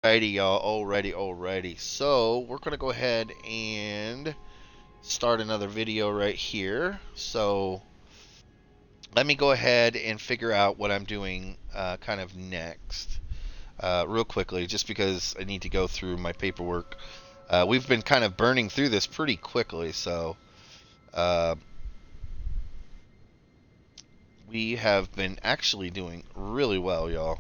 Alrighty, y'all. Alrighty. So we're gonna go ahead and start another video right here. So let me go ahead and figure out what I'm doing kind of next, real quickly, just because I need to go through my paperwork. We've been kind of burning through this pretty quickly, so uh, we have been actually doing really well, y'all.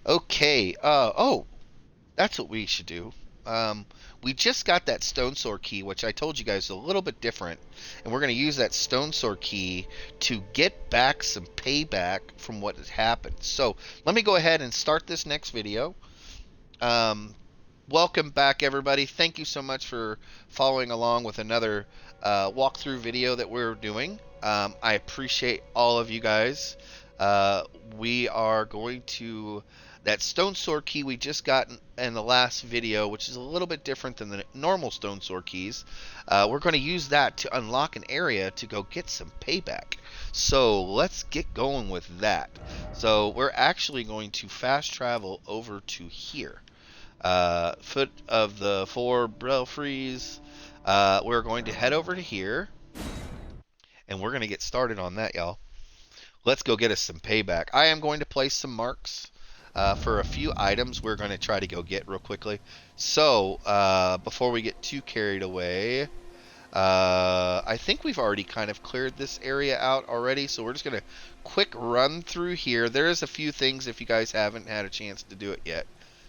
Okay. Oh, that's what we should do. Um, we just got that stone sword key, which I told you guys is a little bit different, and we're going to use that stone sword key to get back some payback from what has happened. So let me go ahead and start this next video. Um, Welcome back, everybody. Thank you so much for following along with another walkthrough video that we're doing. I appreciate all of you guys. Uh, we are going to that stone sword key we just got in the last video, which is a little bit different than the normal stone sword keys. We're going to use that to unlock an area to go get some payback. So let's get going with that. So we're actually going to fast travel over to here. Foot of the four belfries. We're going to head over to here, and we're going to get started on that, y'all. Let's go get us some payback. I am going to place some marks for a few items we're going to try to go get real quickly. So, before we get too carried away, I think we've already kind of cleared this area out already, so we're just going to quick run through here. There is a few things if you guys haven't had a chance to do it yet.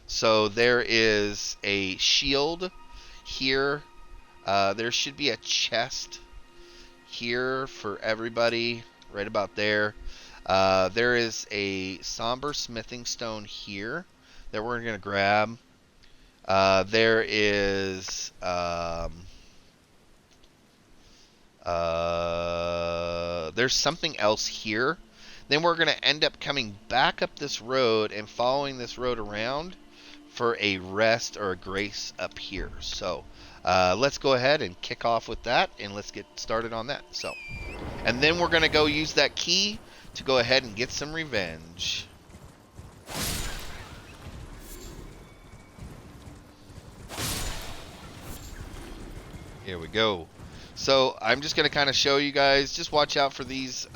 So there is a shield here. There should be a chest here for everybody, right about there. There is a somber smithing stone here that we're going to grab. There is there's something else here. Then we're going to end up coming back up this road and following this road around for a rest or a grace up here. So let's go ahead and kick off with that, and let's get started on that. So, and then we're going to go use that key to go ahead and get some revenge. Here we go. So I'm just going to kind of show you guys, just watch out for these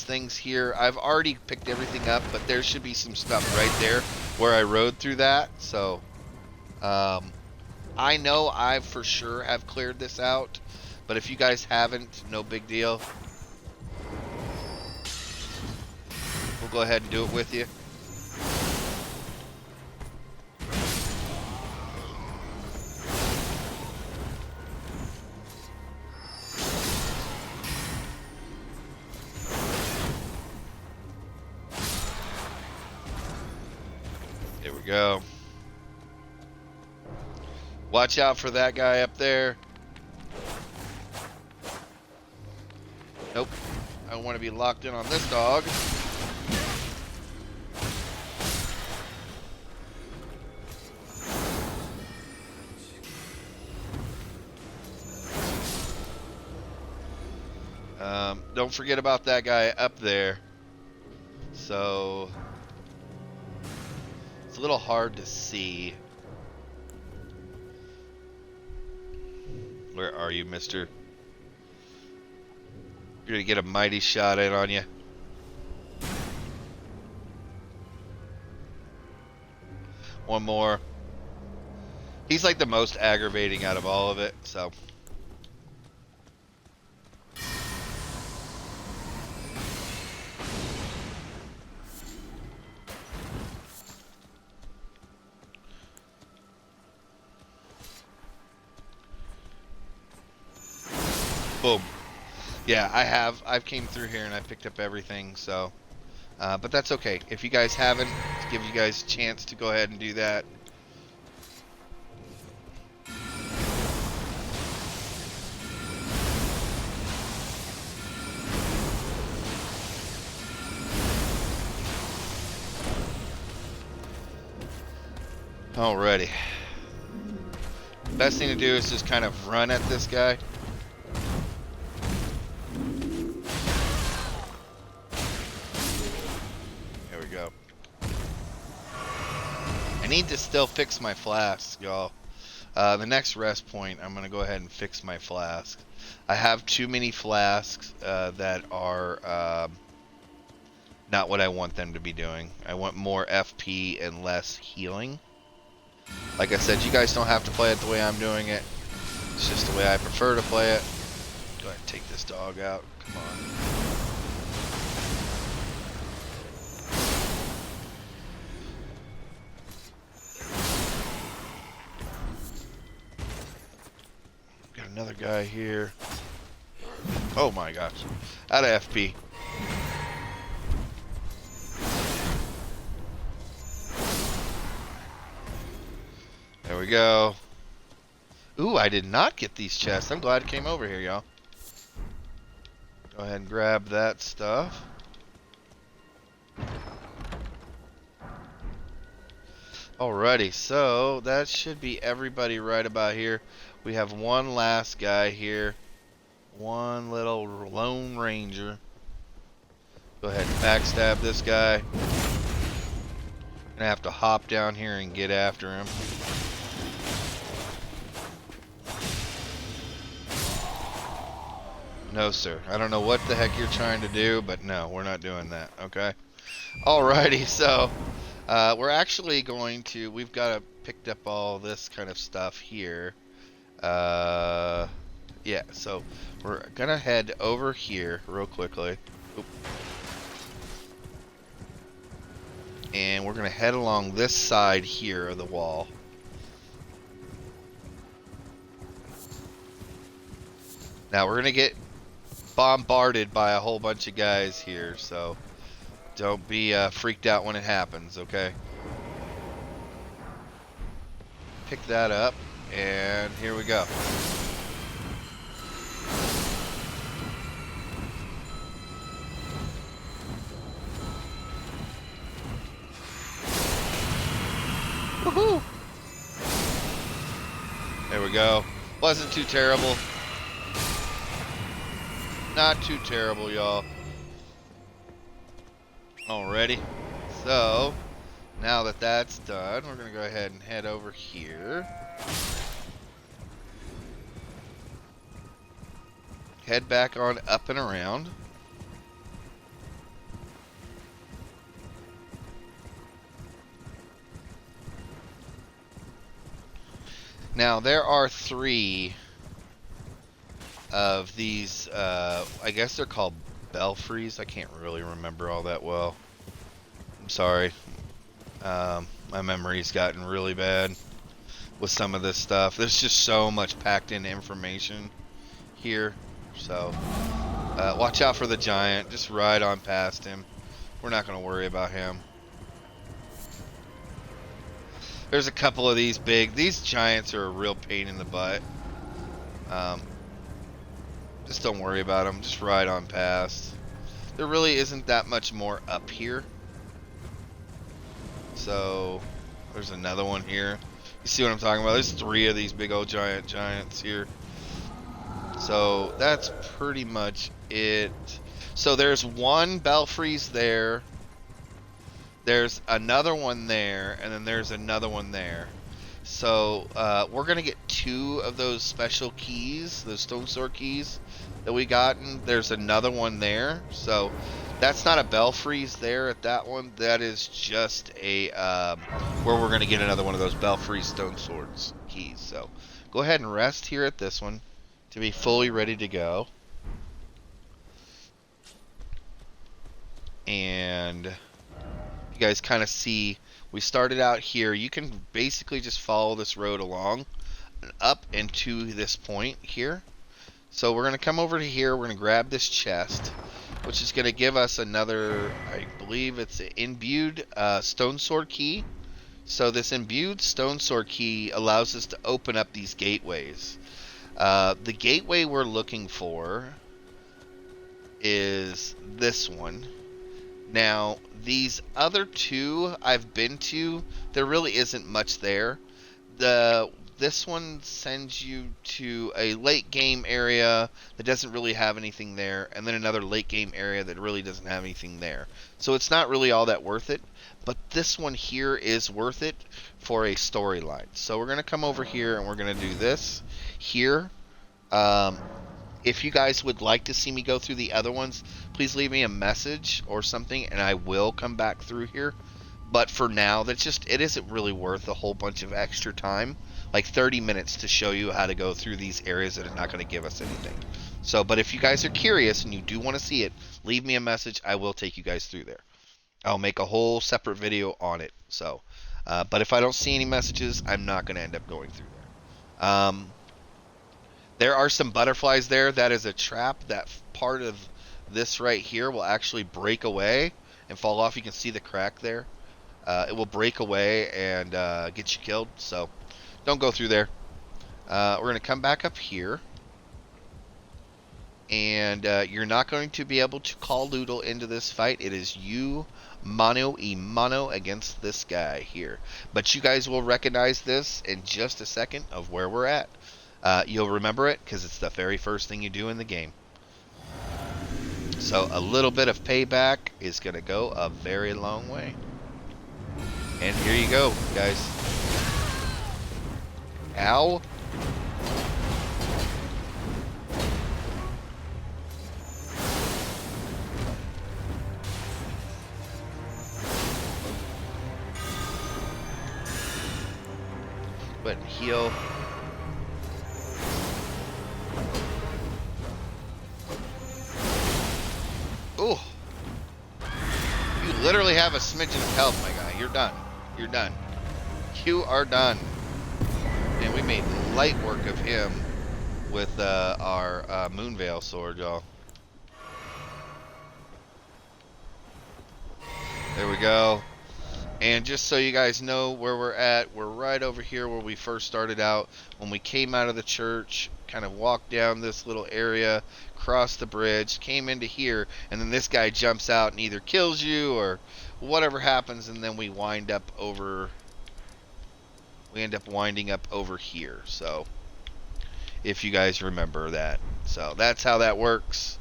things here. I've already picked everything up, but there should be some stuff right there where I rode through that. So I know I for sure have cleared this out, but if you guys haven't, no big deal. We'll go ahead and do it with you. There we go. Watch out for that guy up there. Nope. I don't want to be locked in on this dog. Don't forget about that guy up there. So it's a little hard to see. Where are you, mister? You're gonna get a mighty shot in on you. One more. He's like the most aggravating out of all of it, so. Boom. Yeah, I've came through here and I picked up everything, so. But that's okay. If you guys haven't, give you guys a chance to go ahead and do that. Alrighty. Best thing to do is just kind of run at this guy. There we go. need to still fix my flask, y'all. The next rest point, I'm going to go ahead and fix my flask. I have too many flasks that are not what I want them to be doing. I want more FP and less healing. Like I said, you guys don't have to play it the way I'm doing it. It's just the way I prefer to play it. Go ahead and take this dog out. Come on. Got another guy here. Oh my gosh. Out of FP. There we go. Ooh, I did not get these chests. I'm glad it came over here, y'all. Go ahead and grab that stuff. Alrighty, so that should be everybody right about here. We have one last guy here. One little lone ranger. Go ahead and backstab this guy. Gonna have to hop down here and get after him. No, sir. I don't know what the heck you're trying to do, but no, we're not doing that, okay? Alrighty, so we're actually going to, we've got picked up all this kind of stuff here. Yeah, so we're gonna head over here real quickly. Oop. And we're gonna head along this side here of the wall. Now we're gonna get bombarded by a whole bunch of guys here, so don't be freaked out when it happens, okay? Pick that up, and here we go. Woohoo! There we go. Wasn't too terrible. Not too terrible, y'all. Alrighty. So, now that that's done, we're going to go ahead and head over here. Head back on up and around. Now, there are 3 of these, I guess they're called belfries. I can't really remember all that well. I'm sorry. My memory's gotten really bad with some of this stuff. There's just so much packed in information here. So, watch out for the giant. Just ride on past him. We're not going to worry about him. There's a couple of these these giants are a real pain in the butt. Just don't worry about them. Just ride on past. There really isn't that much more up here. So, there's another one here. You see what I'm talking about? There's 3 of these big old giants here. So, that's pretty much it. So, there's one belfries there. There's another one there. And then there's another one there. So, we're going to get 2 of those special keys. Those stone sword keys that we gotten. There's another one there. So, that's not a belfries there at that one. That is just a, where we're going to get another one of those belfry stone swords keys. So, go ahead and rest here at this one to be fully ready to go. And you guys kind of see, we started out here. You can basically just follow this road along and up into this point here. So we're going to come over to here. We're going to grab this chest, which is going to give us another, I believe it's an imbued stone sword key. So this imbued stone sword key allows us to open up these gateways. The gateway we're looking for is this one. Now, these other 2 I've been to, there really isn't much there. The This one sends you to a late game area that doesn't really have anything there, and then another late game area that really doesn't have anything there. So it's not really all that worth it, but this one here is worth it for a storyline. So we're going to come over here and we're going to do this here. If you guys would like to see me go through the other ones, please leave me a message or something, and I will come back through here. But for now, it isn't really worth a whole bunch of extra time, like 30 minutes to show you how to go through these areas that are not going to give us anything. So, but if you guys are curious and you do want to see it, leave me a message. I will take you guys through there. I'll make a whole separate video on it. So, but if I don't see any messages, I'm not going to end up going through there. There are some butterflies there. That is a trap. That part of this right here will actually break away and fall off. You can see the crack there. It will break away and get you killed. So don't go through there. We're going to come back up here. And you're not going to be able to call Loodle into this fight. It is you mano a mano against this guy here. But you guys will recognize this in just a second of where we're at. You'll remember it because it's the very first thing you do in the game. So a little bit of payback is going to go a very long way. And here you go, guys. Ow. But heal. Ooh. You literally have a smidgen of health, my guy. You're done. You're done. You are done. And we made light work of him with our Moonveil sword, y'all. There we go. And just so you guys know where we're at, we're right over here where we first started out. When we came out of the church, kind of walked down this little area, crossed the bridge, came into here, and then this guy jumps out and either kills you or whatever happens, and then we end up winding up over here. So if you guys remember that. So that's how that works.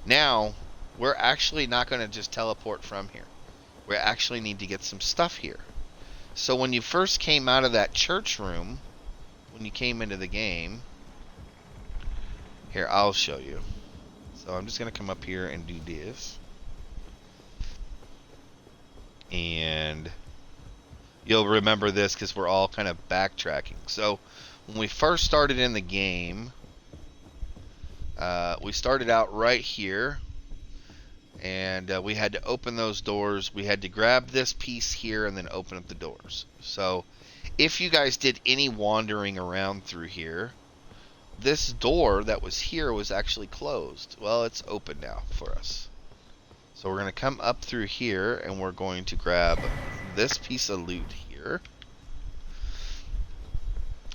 Now, we're actually not going to just teleport from here. We actually need to get some stuff here. So when you first came out of that church room, when you came into the game, here, I'll show you. So I'm just going to come up here and do this. And you'll remember this because we're all kind of backtracking. So when we first started in the game, we started out right here. And we had to open those doors. We had to grab this piece here and then open up the doors. So if you guys did any wandering around through here, this door that was here was actually closed. Well, it's open now for us. So we're going to come up through here and we're going to grab this piece of loot here.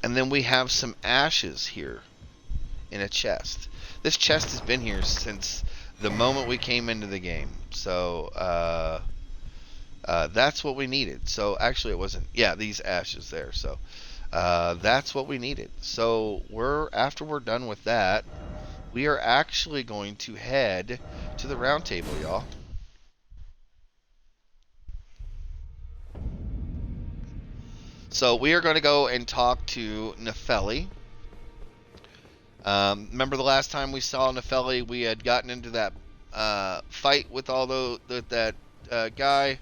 And then we have some ashes here in a chest. This chest has been here since the moment we came into the game. So that's what we needed. So actually it wasn't, yeah, these ashes there. So that's what we needed. So after we're done with that, we are actually going to head to the round table, y'all. So we are going to go and talk to Nefeli. Remember the last time we saw Nefeli, we had gotten into that fight with all that guy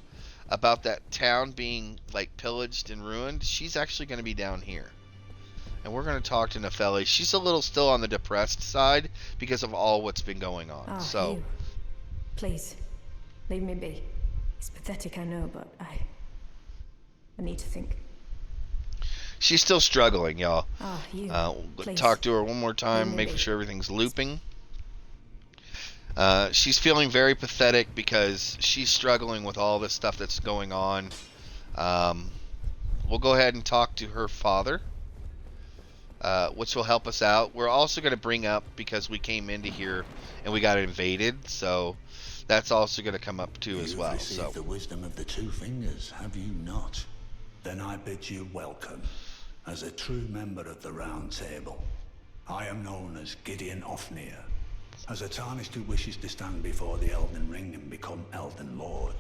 about that town being like pillaged and ruined. She's actually going to be down here. And we're going to talk to Nefeli. She's a little still on the depressed side because of all what's been going on. So, you. Please, leave me be. It's pathetic, I know, but I need to think. She's still struggling, y'all. You. Talk to her one more time, make sure everything's looping. She's feeling very pathetic because she's struggling with all this stuff that's going on. We'll go ahead and talk to her father, which will help us out. We're also going to bring up, because we came into here and we got invaded, so that's also going to come up too as well. You've received the wisdom of the two fingers, have you not? Then I bid you welcome. As a true member of the Round Table, I am known as Gideon Ofnir. As a tarnished who wishes to stand before the Elden Ring and become Elden Lord,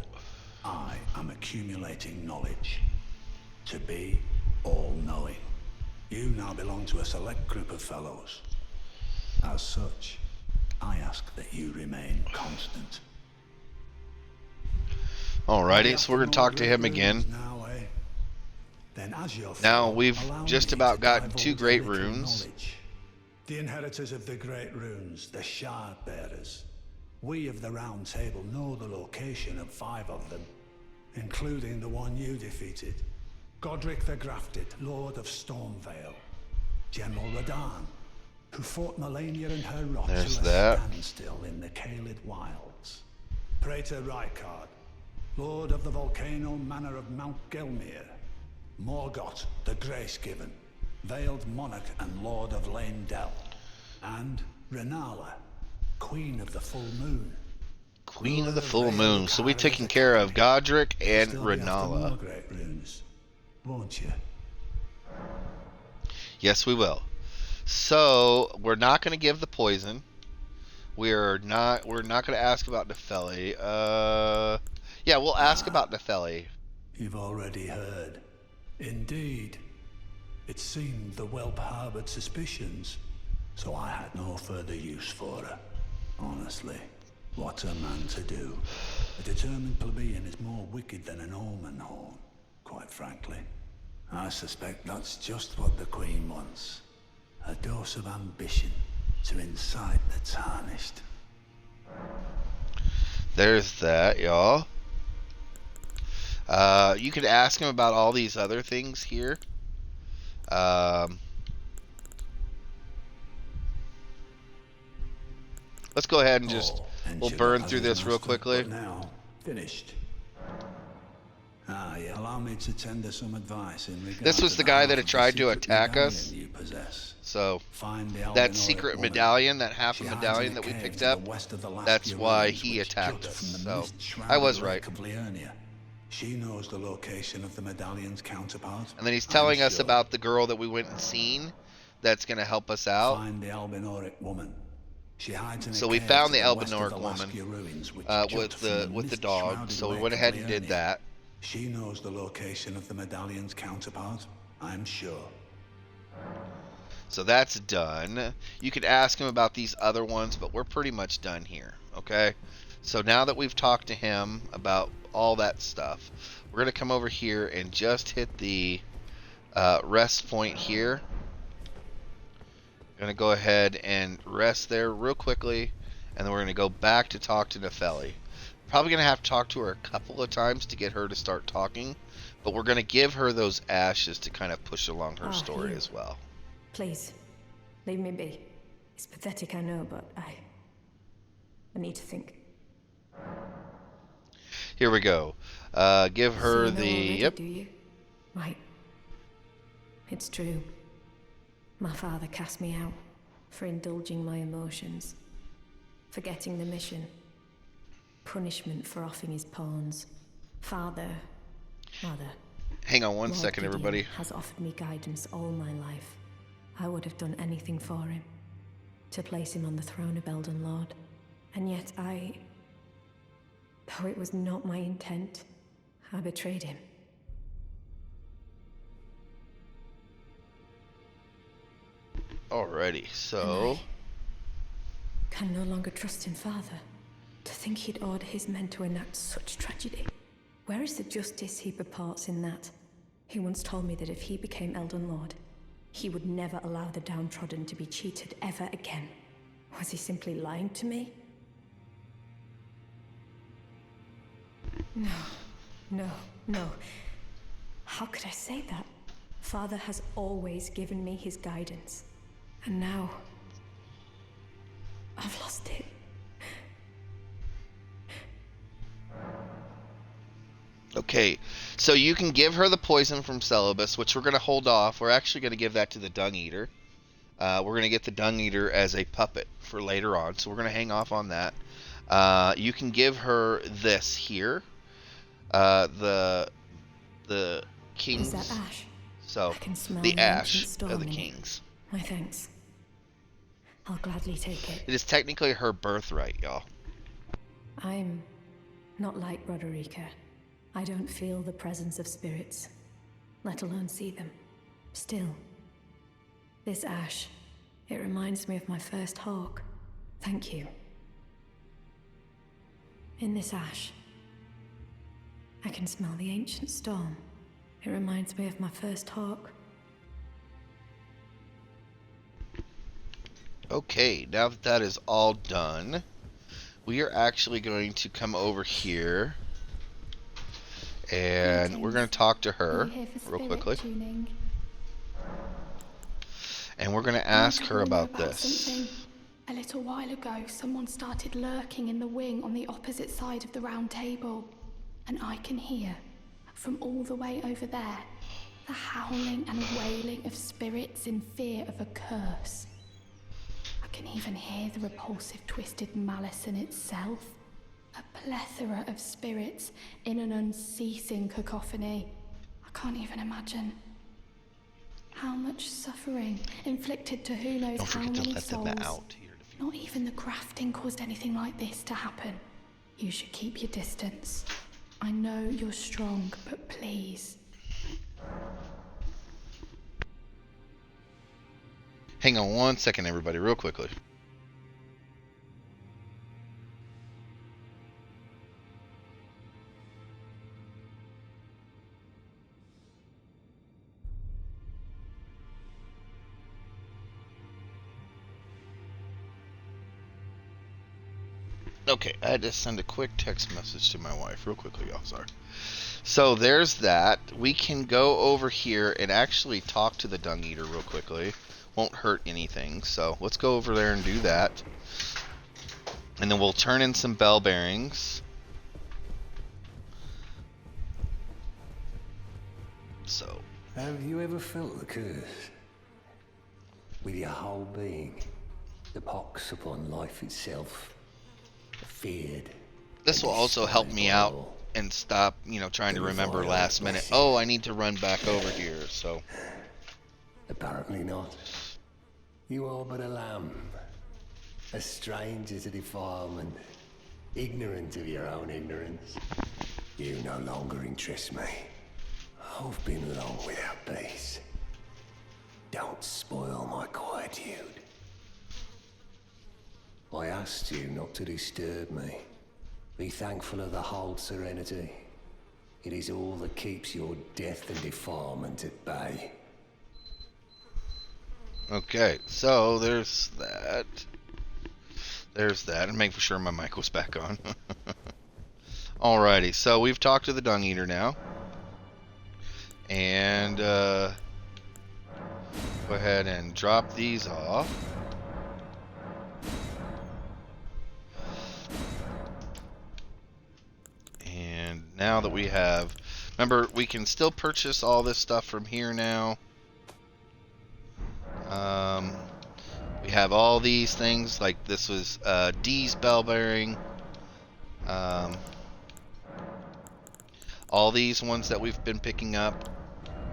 I am accumulating knowledge. To be all-knowing. You now belong to a select group of fellows. As such, I ask that you remain constant. Alrighty, so we're going to talk to him again. Now, Then as your Now foe, we've allow just me about to gotten 2 divulge a great little runes. knowledge. The inheritors of the great runes, the Shard Bearers. We of the Round Table know the location of 5 of them, including the one you defeated. Godric the Grafted, Lord of Stormvale. General Radahn, who fought Melania and her rot to a standstill in the Caelid Wilds. Praetor Rykard, Lord of the volcano manor of Mount Gelmir. Morgoth the Grace-Given, Veiled Monarch and Lord of Leyndell. And Renala, Queen of the Full Moon. Queen of the Full Moon. So we're taking care of Godric and Renala. Great runes, won't you? Yes, we will. So we're not going to give the poison. We're not going to ask about Nefeli. Yeah, we'll ask about Nefeli. You've already heard. Indeed. It seemed the whelp harbored suspicions, so I had no further use for her. Honestly, what a man to do. A determined plebeian is more wicked than an omen horn, quite frankly. I suspect that's just what the Queen wants. A dose of ambition to incite the tarnished. There's that, y'all. You could ask him about all these other things here. Let's go ahead and just we'll burn through this real quickly. Now, finished. Yeah, allow me to tender some advice in regard This was the guy that had tried to attack us. You possess. So that secret medallion, that half a medallion that we picked up, that's why he attacked us. So I was right. She knows the location of the medallion's counterpart. And then he's telling us about the girl that we went and seen that's going to help us out. Find the Albinoric woman. She hides in so we found the Albinoric woman with the dog. So we went ahead and did that. She knows the location of the medallion's counterpart, I'm sure. So that's done. You could ask him about these other ones, but we're pretty much done here, okay? So now that we've talked to him about all that stuff, we're going to come over here and just hit the rest point here. Going to go ahead and rest there real quickly, and then we're going to go back to talk to Nefeli. Probably going to have to talk to her a couple of times to get her to start talking, but we're going to give her those ashes to kind of push along her story as well. Please, leave me be. It's pathetic, I know, but I need to think. Here we go. Give her So you know already, yep. Do you? Right. It's true. My father cast me out for indulging my emotions, forgetting the mission. Punishment for offing his pawns. Father. Hang on one Lord second, Gideon everybody. has offered me guidance all my life. I would have done anything for him, to place him on the throne of Elden Lord. And yet though it was not my intent, I betrayed him. Alrighty, so Can no longer trust in Father. To think he'd order his men to enact such tragedy. Where is the justice he purports in that? He once told me that if he became Elden Lord, he would never allow the downtrodden to be cheated ever again. Was he simply lying to me? No. How could I say that? Father has always given me his guidance. And now, I've lost it. okay, so you can give her the poison from Celibus, which we're going to hold off. We're actually going to give that to the Dung Eater. We're going to get the Dung Eater as a puppet for later on, so we're going to hang off on that. You can give her this here. The King's... Is that ash? So, I can smell the the ancient ash storm of the in it. kings. My thanks. I'll gladly take it. It is technically her birthright, y'all. I'm not like Roderica. I don't feel the presence of spirits, let alone see them. Still, this ash, it reminds me of my first hawk. Thank you. In this ash, I can smell the ancient storm. It reminds me of my first hawk. Okay, now that that is all done, we are actually going to come over here and we're going to talk to her real quickly. And we're going to ask her about this. Something. A little while ago, someone started lurking in the wing on the opposite side of the round table. And I can hear, from all the way over there, the howling and wailing of spirits in fear of a curse. I can even hear the repulsive twisted malice in itself. A plethora of spirits in an unceasing cacophony. I can't even imagine. How much suffering inflicted to who knows Don't how forget to many let souls. them out here. Not even the grafting caused anything like this to happen. You should keep your distance. I know you're strong, but please. Hang on one second, everybody, real quickly. Okay, I had to send a quick text message to my wife real quickly, y'all. Sorry. So there's that. We can go over here and actually talk to the Dung Eater real quickly. Won't hurt anything. So let's go over there and do that. And then we'll turn in some bell bearings. So. Have you ever felt the curse? With your whole being? The pox upon life itself? Feared. This will also help me out and stop, trying to remember last minute. Oh, I need to run back over here, so. Apparently not. You are but a lamb. A stranger to defilement. Ignorant of your own ignorance. You no longer interest me. I've been long without peace. Don't spoil my quietude. I asked you not to disturb me. Be thankful of the hold serenity. It is all that keeps your death and defilement at bay. Okay, so there's that. There's that, and making sure my mic was back on. Alrighty, so we've talked to the Dung Eater now. And, go ahead and drop these off. And now that we have... Remember, we can still purchase all this stuff from here now. We have all these things, like this was D's bell bearing. All these ones that we've been picking up,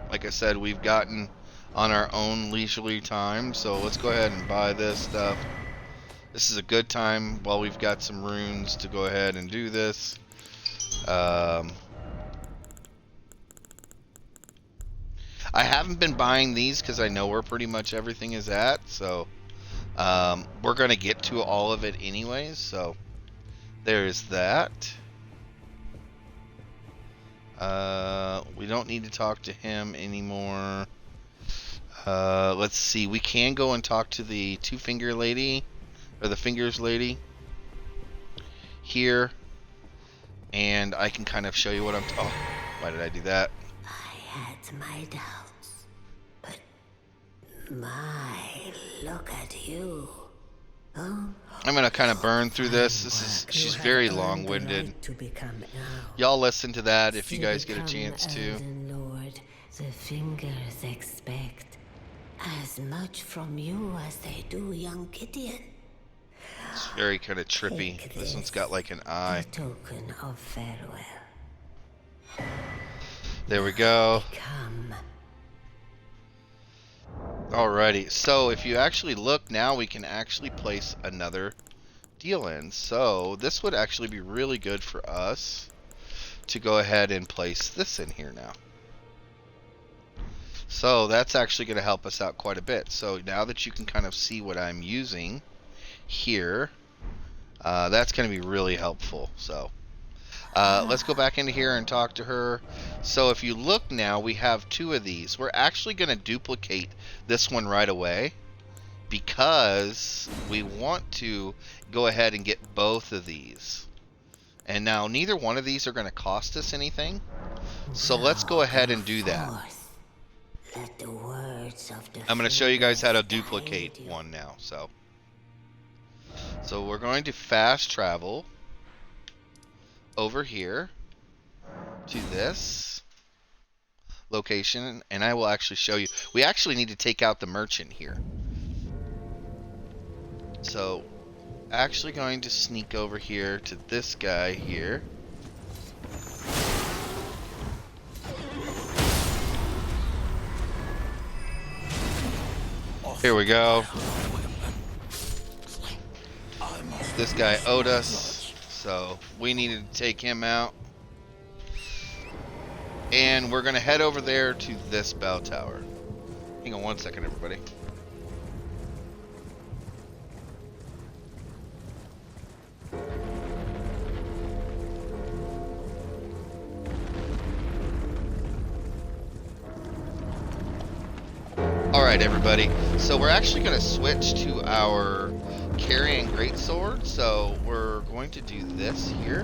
like I said, we've gotten on our own leisurely time. So let's go ahead and buy this stuff. This is a good time while we've got some runes to go ahead and do this. I haven't been buying these because I know where pretty much everything is at, so we're going to get to all of it anyways, so there's that. We don't need to talk to him anymore. Let's see, we can go and talk to the two-finger lady, or the fingers lady here, and I can kind of show you what oh, why did I do that? I had my doubts, but look at you. Oh, I'm gonna kind of burn through this. She's very long-winded. Y'all listen to that if you guys get a chance to. Elden Lord, the fingers expect as much from you as they do young Gideon. It's very kind of trippy. This one's got like an eye. A token of farewell. There we go. Become Alrighty, so if you actually look now, we can actually place another deal in. So this would actually be really good for us to go ahead and place this in here now. So that's actually going to help us out quite a bit. So now that you can kind of see what I'm using here, that's going to be really helpful. So let's go back into here and talk to her. So if you look now, we have two of these. We're actually going to duplicate this one right away because we want to go ahead and get both of these. And now neither one of these are going to cost us anything. So let's go ahead and do that. Let the words of the I'm going to show you guys how to duplicate one now. So we're going to fast travel over here to this location, and I will actually show you. We actually need to take out the merchant here. So actually going to sneak over here to this guy here. Here we go. This guy owed us, so we needed to take him out. And we're going to head over there to this bell tower. Hang on one second, everybody. Alright, everybody. So we're actually going to switch to our carrying greatsword. So we're going to do this here.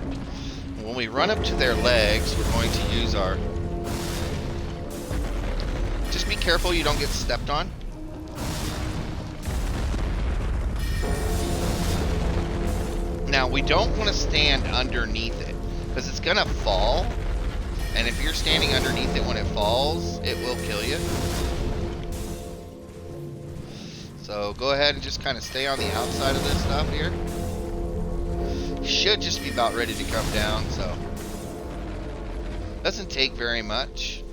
When we run up to their legs, we're going to use our... Just be careful you don't get stepped on. Now, we don't want to stand underneath it, because it's going to fall. And if you're standing underneath it when it falls, it will kill you. So go ahead and just kind of stay on the outside of this stuff here. Should just be about ready to come down, so doesn't take very much.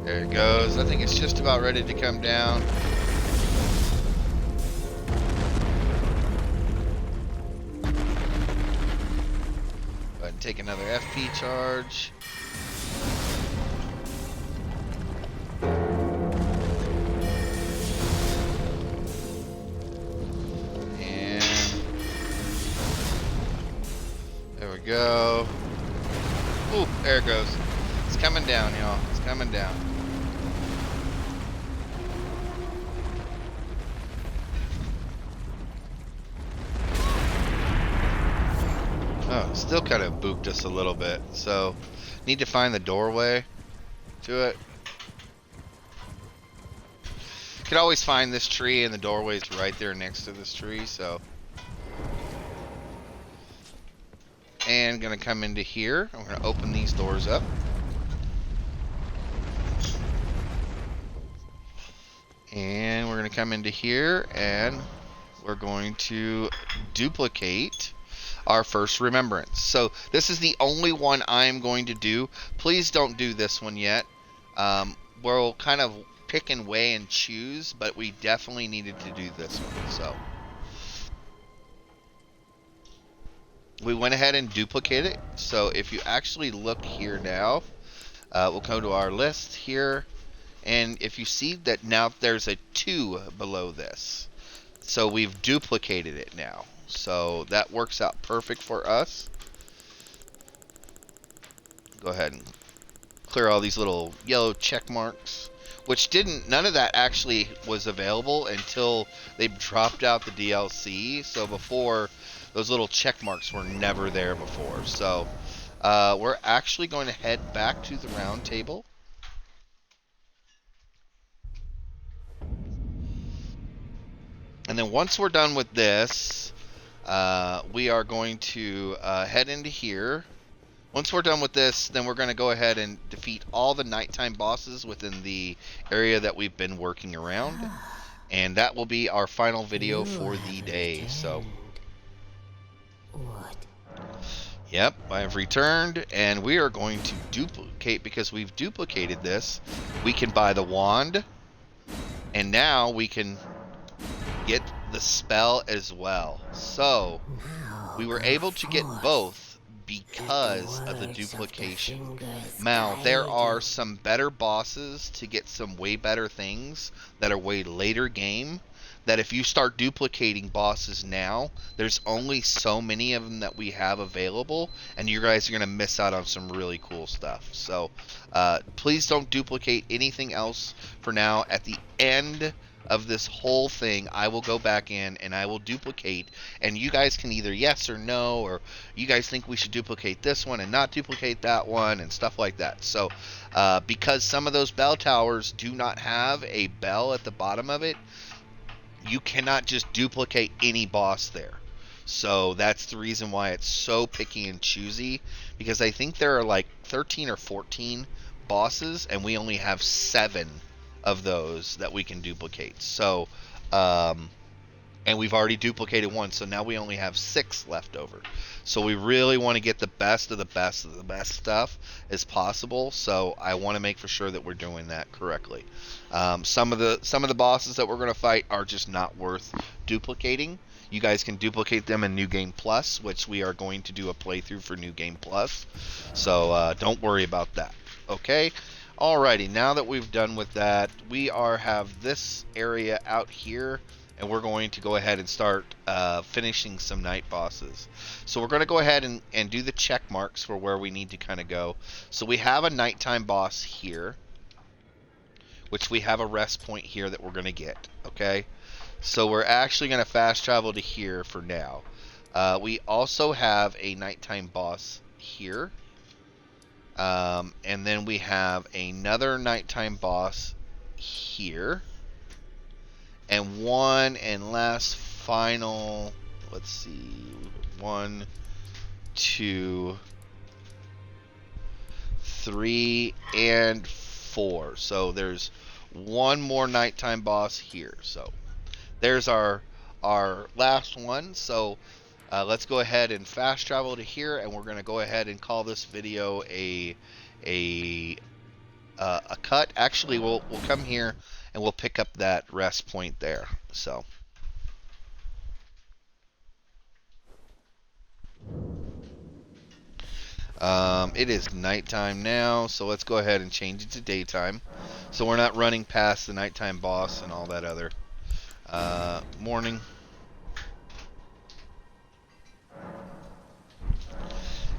There it goes. I think it's just about ready to come down. Go ahead and take another FP charge. Go. Ooh, there it goes. It's coming down, y'all. It's coming down. Oh, still kind of booped us a little bit. So, need to find the doorway to it. Could always find this tree, and the doorway's right there next to this tree, so. And gonna come into here. I'm gonna open these doors up. And we're gonna come into here and we're going to duplicate our first remembrance. So this is the only one I'm going to do. Please don't do this one yet. We'll kind of pick and weigh and choose, but we definitely needed to do this one. So we went ahead and duplicated it. So if you actually look here now, we'll go to our list here. And if you see that now there's a 2 below this. So we've duplicated it now. So that works out perfect for us. Go ahead and clear all these little yellow check marks. Which none of that actually was available until they dropped out the DLC. So before, those little check marks were never there before. So we're actually going to head back to the round table. And then once we're done with this, we are going to head into here. Once we're done with this, then we're going to go ahead and defeat all the nighttime bosses within the area that we've been working around. And that will be our final video for the day. So, what? Yep, I have returned, and we are going to duplicate, because we've duplicated this. We can buy the wand, and now we can get the spell as well. So, Now we were go able to get forth. both Let the because of the words of the duplication. fingers Now, there guide are you. some better bosses to get some way better things that are way later game. That if you start duplicating bosses now, there's only so many of them that we have available, and you guys are going to miss out on some really cool stuff. So, please don't duplicate anything else for now. At the end of this whole thing, I will go back in and I will duplicate, and you guys can either yes or no, or you guys think we should duplicate this one and not duplicate that one, and stuff like that. So, because some of those bell towers do not have a bell at the bottom of it, you cannot just duplicate any boss there. So that's the reason why it's so picky and choosy, because I think there are like 13 or 14 bosses, and we only have 7 of those that we can duplicate. So, and we've already duplicated one, so now we only have 6 left over. So we really want to get the best of the best of the best stuff as possible. So I want to make for sure that we're doing that correctly. Some of the bosses that we're going to fight are just not worth duplicating. You guys can duplicate them in New Game Plus, which we are going to do a playthrough for New Game Plus. So don't worry about that. Okay. Alrighty, now that we've done with that, we have this area out here, and we're going to go ahead and start finishing some night bosses. So we're going to go ahead and do the check marks for where we need to kind of go. So we have a nighttime boss here, which we have a rest point here that we're going to get, okay? So we're actually going to fast travel to here for now. We also have a nighttime boss here. And then we have another nighttime boss here. And one and last final, let's see, 1, 2, 3, and 4. So there's one more nighttime boss here. So there's our last one. So let's go ahead and fast travel to here, and we're going to go ahead and call this video a cut. Actually, we'll come here and we'll pick up that rest point there. So. It is nighttime now, so let's go ahead and change it to daytime. So we're not running past the nighttime boss and all that other morning.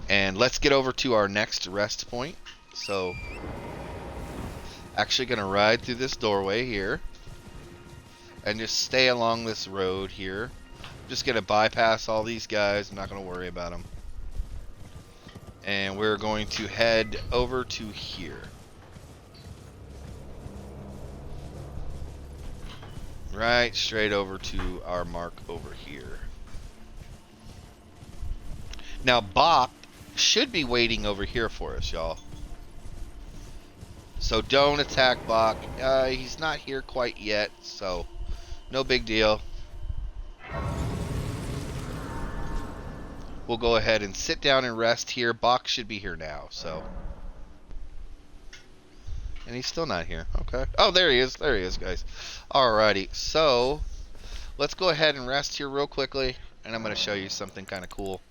And let's get over to our next rest point. So, actually gonna ride through this doorway here and just stay along this road here. Just gonna bypass all these guys. I'm not gonna worry about them. And we're going to head over to here. Right straight over to our mark over here. Now Bach should be waiting over here for us, y'all. So don't attack Bach. He's not here quite yet, so no big deal. We'll go ahead and sit down and rest here. Bach should be here now, so. And he's still not here. Okay. Oh, there he is. There he is, guys. Alrighty. So, let's go ahead and rest here real quickly, and I'm going to show you something kind of cool.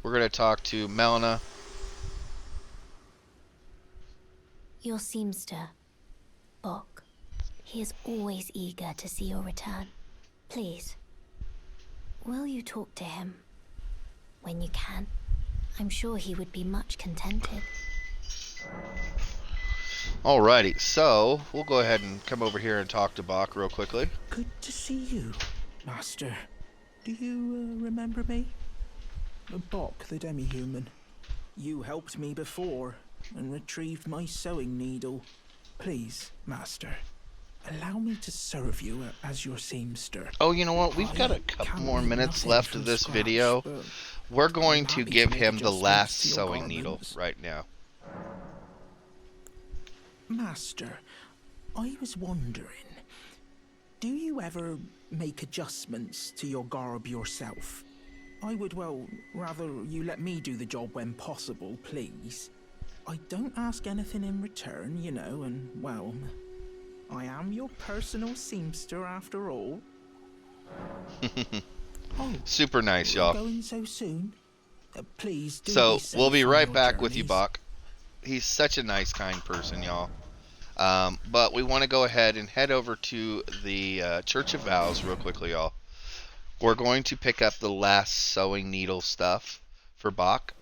We're going to talk to Melina. Your seamster, Bok. He is always eager to see your return. Please, will you talk to him when you can? I'm sure he would be much contented. Alrighty, so we'll go ahead and come over here and talk to Bach real quickly. Good to see you, Master. Do you remember me? Bok, the demi-human. You helped me before and retrieved my sewing needle. Please, Master, allow me to serve you as your seamster. Oh, you know what? We've got a couple more minutes left of this video. We're going to give him the last sewing needle right now. Master, I was wondering, do you ever make adjustments to your garb yourself? I would, well, rather you let me do the job when possible, please. I don't ask anything in return, you know, and, well, I am your personal seamster after all. Oh, Super nice, y'all. Going so soon? Please do So be safe we'll be on right your back with you, journeys. Bach. He's such a nice, kind person, y'all. But we want to go ahead and head over to the Church of Vows real quickly, y'all. We're going to pick up the last sewing needle stuff for Bach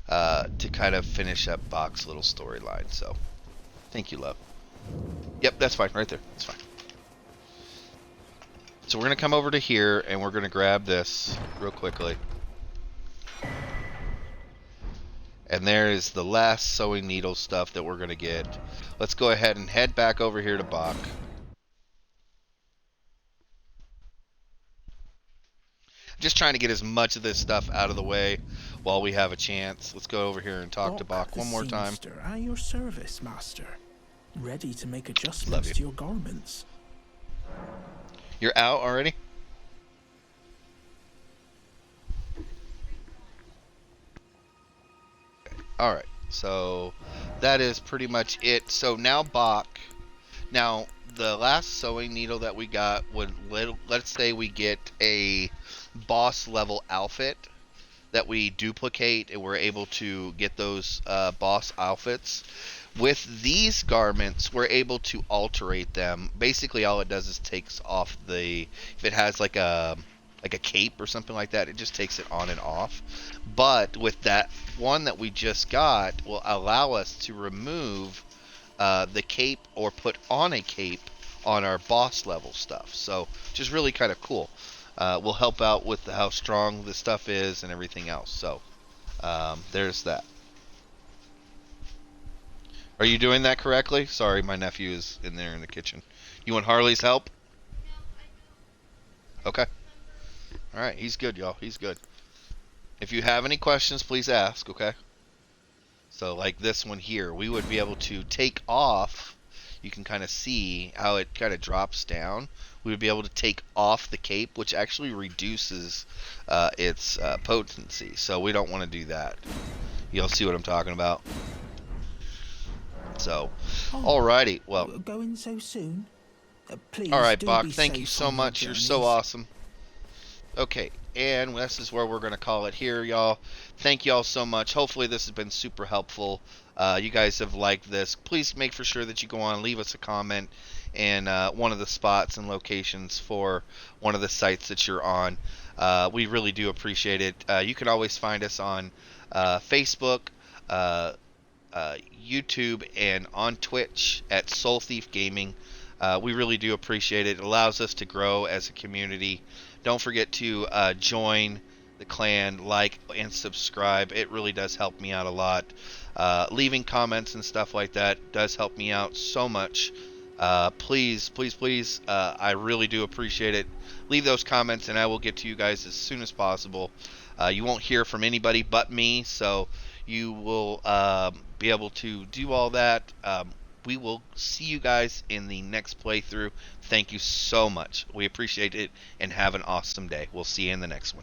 to kind of finish up Bach's little storyline. So, thank you, love. Yep, that's fine. Right there. That's fine. So we're going to come over to here, and we're going to grab this real quickly. And there is the last sewing needle stuff that we're going to get. Let's go ahead and head back over here to Bach. Just trying to get as much of this stuff out of the way while we have a chance. Let's go over here and talk to Bach one more time. Seamster, at your service, master. Ready to make Love adjustments you. to your garments. You're out already? Alright, so that is pretty much it. So now Bach, now the last sewing needle that we got would, let's say we get a boss level outfit that we duplicate and we're able to get those boss outfits. With these garments, we're able to alterate them. Basically, all it does is takes off the, if it has like a cape or something like that, it just takes it on and off. But with that one that we just got, will allow us to remove the cape or put on a cape on our boss level stuff. So, just really kind of cool. Will help out with how strong the stuff is and everything else. So, there's that. Are you doing that correctly? Sorry, my nephew is in there in the kitchen. You want Harley's help? Okay. Alright, he's good, y'all. He's good. If you have any questions, please ask, okay? So, like this one here, we would be able to take off. You can kind of see how it kind of drops down. We would be able to take off the cape, which actually reduces its potency. So, we don't want to do that. You'll see what I'm talking about. So, alrighty, well. Going so soon? Please Alright, do Bach, be thank you safe so on your much. You're so journeys. awesome. Okay, and this is where we're going to call it here, y'all. Thank you all so much. Hopefully this has been super helpful. You guys have liked this. Please make for sure that you go on, leave us a comment and one of the spots and locations for one of the sites that you're on. We really do appreciate it. You can always find us on Facebook, YouTube, and on Twitch at Soul Thief Gaming. We really do appreciate it. It allows us to grow as a community. Don't forget to join the clan, like, and subscribe. It really does help me out a lot. Leaving comments and stuff like that does help me out so much. Please, please, please, I really do appreciate it. Leave those comments and I will get to you guys as soon as possible. You won't hear from anybody but me, so you will be able to do all that. We will see you guys in the next playthrough. Thank you so much. We appreciate it and have an awesome day. We'll see you in the next one.